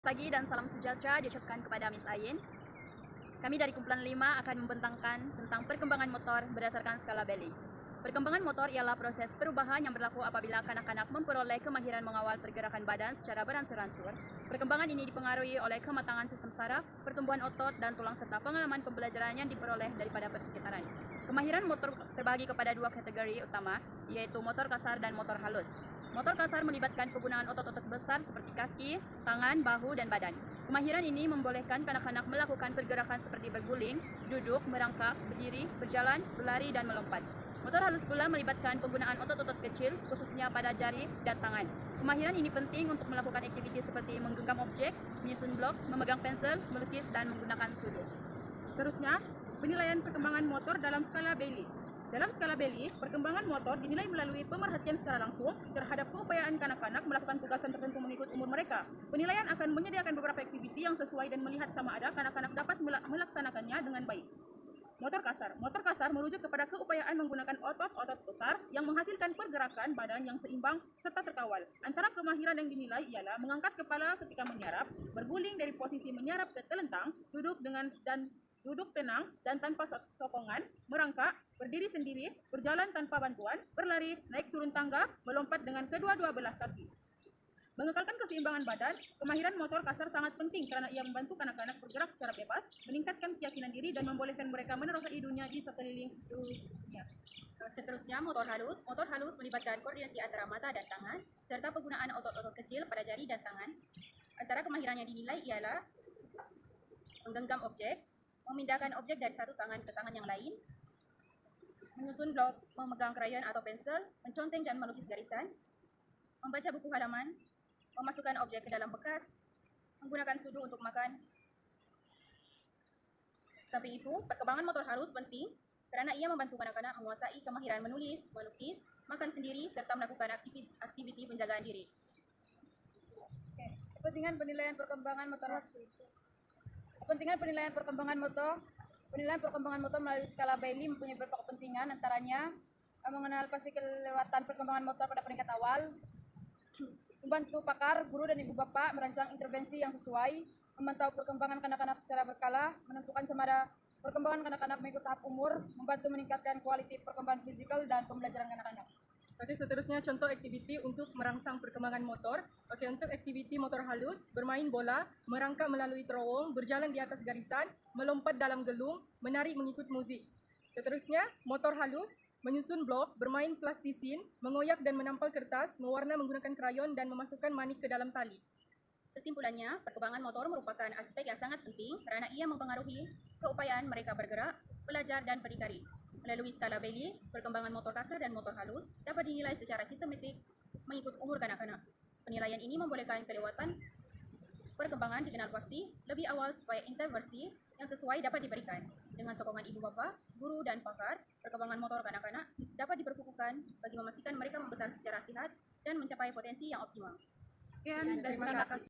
Pagi dan salam sejahtera diucapkan kepada Miss Ayin. Kami dari kumpulan 5 akan membentangkan tentang perkembangan motor berdasarkan skala Bailey. Perkembangan motor ialah proses perubahan yang berlaku apabila kanak-kanak memperoleh kemahiran mengawal pergerakan badan secara beransur-ansur. Perkembangan ini dipengaruhi oleh kematangan sistem saraf, pertumbuhan otot dan tulang serta pengalaman pembelajaran yang diperoleh daripada persekitaran. Kemahiran motor terbagi kepada dua kategori utama, yaitu motor kasar dan motor halus. Motor kasar melibatkan penggunaan otot-otot besar seperti kaki, tangan, bahu, dan badan. Kemahiran ini membolehkan kanak-kanak melakukan pergerakan seperti berguling, duduk, merangkak, berdiri, berjalan, berlari, dan melompat. Motor halus pula melibatkan penggunaan otot-otot kecil, khususnya pada jari dan tangan. Kemahiran ini penting untuk melakukan aktiviti seperti menggenggam objek, menyusun blok, memegang pensel, melukis, dan menggunakan sudu. Seterusnya, penilaian perkembangan motor dalam skala Bailey. Dalam skala Bailey, perkembangan motor dinilai melalui pemerhatian secara langsung terhadap keupayaan kanak-kanak melakukan tugasan tertentu mengikut umur mereka. Penilaian akan menyediakan beberapa aktiviti yang sesuai dan melihat sama ada kanak-kanak dapat melaksanakannya dengan baik. Motor kasar. Motor kasar merujuk kepada keupayaan menggunakan otot-otot besar yang menghasilkan pergerakan badan yang seimbang serta terkawal. Antara kemahiran yang dinilai ialah mengangkat kepala ketika menyarap, berguling dari posisi menyarap ke telentang, duduk tenang dan tanpa sokongan, merangkak, berdiri sendiri, berjalan tanpa bantuan, berlari, naik turun tangga, melompat dengan kedua-dua belah kaki. Mengekalkan keseimbangan badan, kemahiran motor kasar sangat penting karena ia membantu kanak-kanak bergerak secara bebas, meningkatkan keyakinan diri dan membolehkan mereka menerokai dunia di sekeliling dunia. Seterusnya, motor halus. Motor halus melibatkan koordinasi antara mata dan tangan, serta penggunaan otot-otot kecil pada jari dan tangan. Antara kemahiran yang dinilai ialah menggenggam objek, memindahkan objek dari satu tangan ke tangan yang lain, menyusun blok, memegang krayon atau pensel, menconteng dan melukis garisan, membaca buku halaman, memasukkan objek ke dalam bekas, menggunakan sudu untuk makan. Samping itu, perkembangan motor halus penting kerana ia membantu kanak-kanak menguasai kemahiran menulis, melukis, makan sendiri serta melakukan aktiviti penjagaan diri. Kepentingan penilaian perkembangan motor. Kepentingan penilaian perkembangan motor. Penilaian perkembangan motor melalui skala Bailey mempunyai beberapa kepentingan, antaranya mengenal pasti kelewatan perkembangan motor pada peringkat awal, membantu pakar, guru, dan ibu bapa merancang intervensi yang sesuai, memantau perkembangan kanak-kanak secara berkala, menentukan semada perkembangan kanak-kanak mengikut tahap umur, membantu meningkatkan kualitas perkembangan fisikal dan pembelajaran kanak-kanak. Oke, seterusnya contoh aktiviti untuk merangsang perkembangan motor. Oke, untuk aktiviti motor halus, bermain bola, merangkak melalui terowong, berjalan di atas garisan, melompat dalam gelung, menari mengikut muzik. Seterusnya, motor halus, menyusun blok, bermain plastisin, mengoyak dan menampal kertas, mewarna menggunakan krayon dan memasukkan manik ke dalam tali. Kesimpulannya, perkembangan motor merupakan aspek yang sangat penting kerana ia mempengaruhi keupayaan mereka bergerak, belajar dan berdikari. Melalui skala Bailey, perkembangan motor kasar dan motor halus dapat dinilai secara sistematik mengikut umur kanak-kanak. Penilaian ini membolehkan kelewatan perkembangan dikenal pasti lebih awal supaya intervensi yang sesuai dapat diberikan. Dengan sokongan ibu bapa, guru dan pakar, perkembangan motor kanak-kanak dapat diperkukuhkan bagi memastikan mereka membesar secara sihat dan mencapai potensi yang optimal. Sekian, terima kasih.